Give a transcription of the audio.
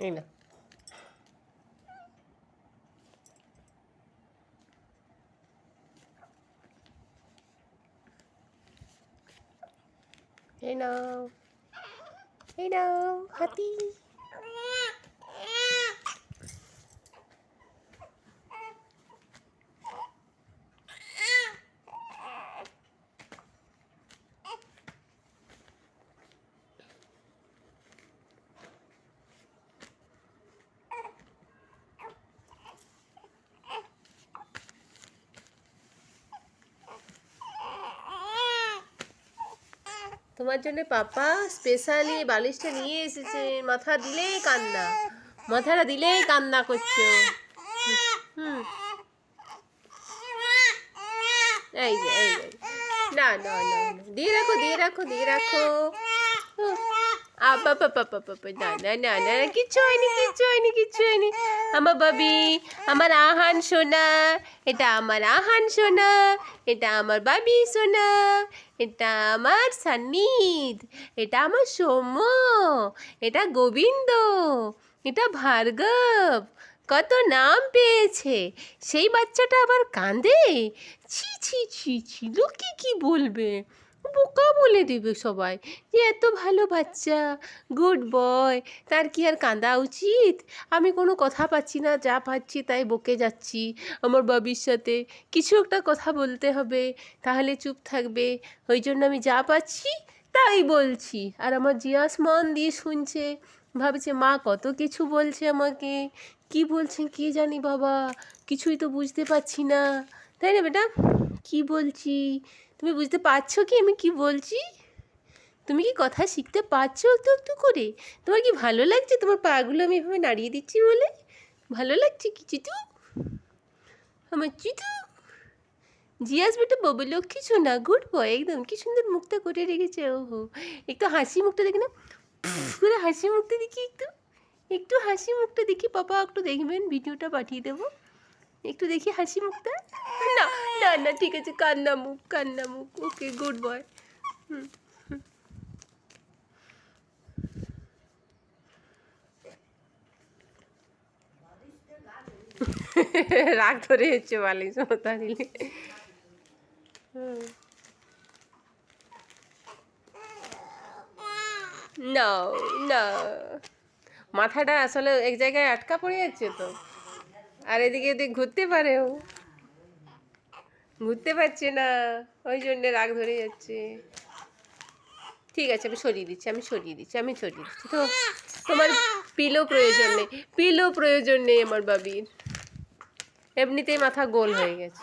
এই না, এই নাও, এই নাও হাতি। তোমার জন্য পাপা স্পেশালি বালিশটা নিয়ে এসেছে। মাথা দিলেই কান্না, মাথাটা দিলেই কান্না করছো। হুম, এই যে এই যে, না না না, দিয়ে রাখো দিয়ে রাখো দিয়ে রাখো। না না না না, কিচ্ছু হয়নি কিচ্ছু হয়নি কিচ্ছু হয়নি। আমার বাবি, আমার আহান সোনা, এটা আমার আহান সোনা, এটা আমার বাবি সোনা, এটা আমার সান্নিদ, এটা আমার সৌম্য, এটা গোবিন্দ, এটা ভার্গব। কত নাম পেয়েছে। সেই বাচ্চাটা আবার কাঁদে। ছি ছি ছি ছি, লোকে কি বলবে, বোকা বলে দেবে সবাই যে এত ভালো বাচ্চা, গুড বয়, তার কি আর কাঁদা উচিত? আমি কোনো কথা পাচ্ছি না, যা পাচ্ছি তাই বকে যাচ্ছি আমার বাবির সাথে। কিছু একটা কথা বলতে হবে, তাহলে চুপ থাকবে। ওই জন্য আমি যা পাচ্ছি তাই বলছি। আর আমার জিয়াস মন দিয়ে শুনছে, ভাবছে মা কত কিছু বলছে আমাকে। কি বলছে কি জানি বাবা, কিছুই তো বুঝতে পারছি না। তাই না বেটা? কি বলছি তুমি বুঝতে পারছো কি আমি কি বলছি? তুমি কি কথা শিখতে পারছো একটু একটু করে? তোমার কি ভালো লাগছে তোমার পাগুলো আমি এভাবে নাড়িয়ে দিচ্ছি বলে? ভালো লাগছে কি চিতু? আমার চিতু জিয়াস বেটা বাবু লক্ষ্মী শোনা, গুড বয় একদম। কি সুন্দর মুখটা করে রেখেছে। ওহো, একটু হাসি মুখটা দেখি না, করে হাসি মুখটা দেখি একটু, একটু হাসি মুখটা দেখি। পাপা একটু দেখবেন, ভিডিওটা পাঠিয়ে দেবো, একটু দেখি হাসি মুখটা। না না না, ঠিক আছে, কান্না মুখ কান্না মুখ। ওকে, গুড বয়। হুম, রাগ ধরে হচ্ছে বালিশ মতা দিলে। না না, মাথাটা আসলে এক জায়গায় আটকা পড়ে যাচ্ছে তো, আর এদিকে এদিকে ঘুরতে পারে, ও ঘুরতে পারছে না, ওই জন্যে রাগ ধরে যাচ্ছে। ঠিক আছে, আমি সরিয়ে দিচ্ছি আমি সরিয়ে দিচ্ছি আমি সরিয়ে দিচ্ছি। তো তোমার পিলো প্রয়োজন নেই, পিলো প্রয়োজন নেই আমার বাবির, এমনিতেই মাথা গোল হয়ে গেছে।